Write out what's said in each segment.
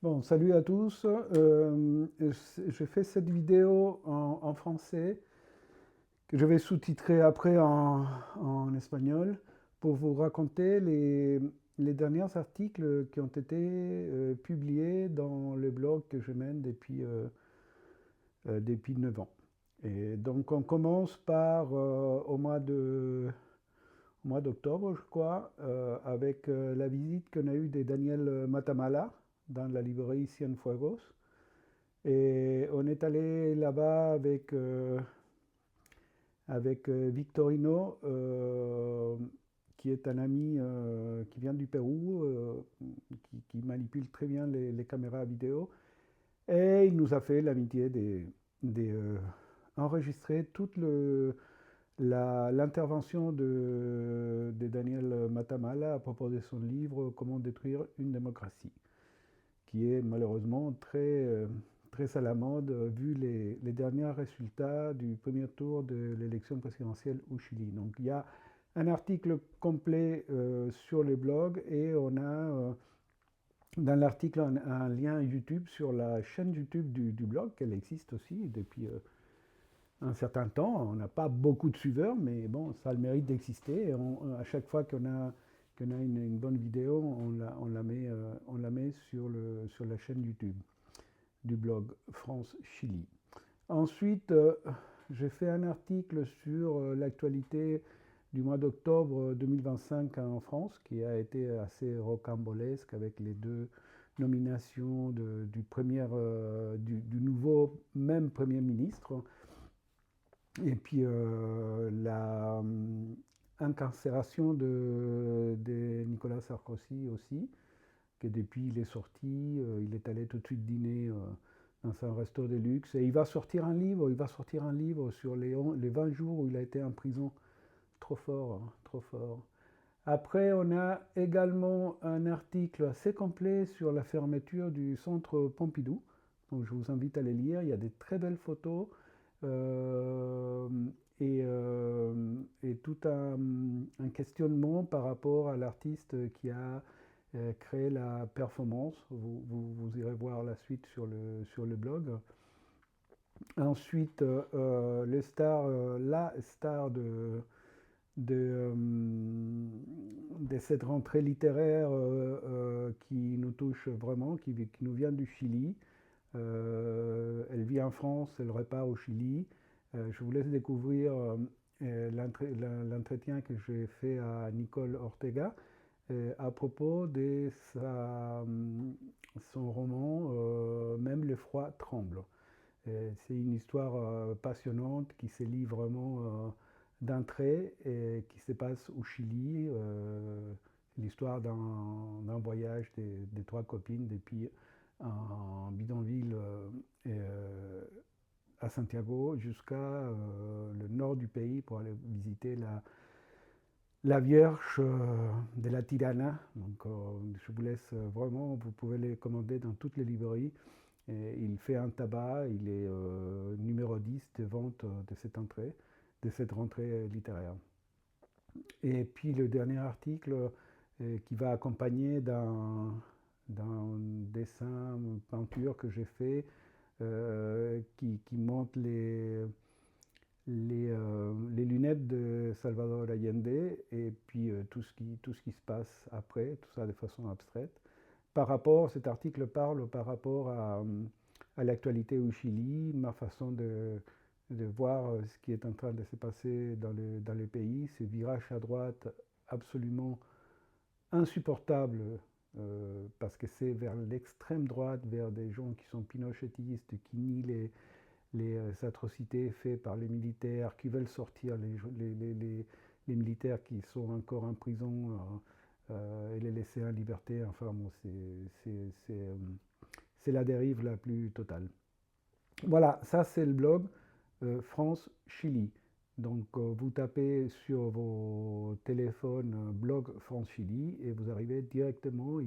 Bon, salut à tous. Je fais cette vidéo en français que je vais sous-titrer après en espagnol pour vous raconter les derniers articles qui ont été publiés dans le blog que je mène depuis 9 ans. Et donc on commence par au mois d'octobre, je crois, avec la visite qu'on a eue de Daniel Matamala dans la librairie Cienfuegos. Et on est allé là-bas avec Victorino, qui est un ami qui vient du Pérou, qui manipule très bien les caméras vidéo. Et il nous a fait l'amitié d'enregistrer toute l'intervention de Daniel Matamala à propos de son livre Comment détruire une démocratie, qui est malheureusement très à la mode vu les derniers résultats du premier tour de l'élection présidentielle au Chili. Donc il y a un article complet sur le blog et on a dans l'article un lien YouTube sur la chaîne YouTube du blog, qu'elle existe aussi depuis un certain temps. On n'a pas beaucoup de suiveurs, mais bon, ça a le mérite d'exister. À chaque fois qu'on a une bonne vidéo, on la met sur la chaîne YouTube du blog France-Chili. Ensuite, j'ai fait un article sur l'actualité du mois d'octobre 2025 en France, qui a été assez rocambolesque avec les deux nominations du nouveau même Premier ministre, et puis la incarcération de Nicolas Sarkozy aussi, que depuis il est sorti, il est allé tout de suite dîner dans un resto de luxe. Et il va sortir un livre sur les 20 jours où il a été en prison. Trop fort, hein, trop fort. Après, on a également un article assez complet sur la fermeture du centre Pompidou. Donc, je vous invite à les lire. Il y a des très belles photos euh, et tout un questionnement par rapport à l'artiste qui a créé la performance. Vous irez voir la suite sur le blog. Ensuite, la star de, euh, de cette rentrée littéraire qui nous touche vraiment, qui nous vient du Chili. Elle vit en France, elle repart au Chili. Je vous laisse découvrir l'entretien que j'ai fait à Nicole Ortega à propos de son roman Même le froid tremble. C'est une histoire passionnante qui se lit vraiment d'un trait et qui se passe au Chili. L'histoire d'un voyage des trois copines depuis un bidonville à Santiago jusqu'à le nord du pays pour aller visiter la Vierge de la Tirana. Donc je vous laisse vraiment, vous pouvez les commander dans toutes les librairies. Et il fait un tabac, il est numéro 10 de vente de cette rentrée littéraire. Et puis le dernier article qui va accompagner d'un dessin, peinture que j'ai fait, qui montre les lunettes de Salvador Allende et puis tout ce qui se passe après, tout ça de façon abstraite. Cet article parle par rapport à l'actualité au Chili, ma façon de voir ce qui est en train de se passer dans le pays, ce virage à droite absolument insupportable parce que c'est vers l'extrême droite, vers des gens qui sont pinochetistes, qui nient les atrocités faites par les militaires, qui veulent sortir les militaires qui sont encore en prison et les laisser en liberté. Enfin, bon, c'est la dérive la plus totale. Voilà, ça c'est le blog France-Chili. Donc vous tapez sur vos téléphones blog France-Chili et vous arrivez directement.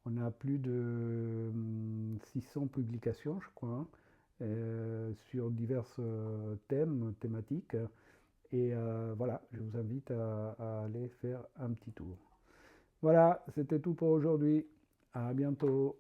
On a plus de 600 publications, je crois, hein, sur divers thématiques. Et voilà, je vous invite à aller faire un petit tour. Voilà, c'était tout pour aujourd'hui. À bientôt.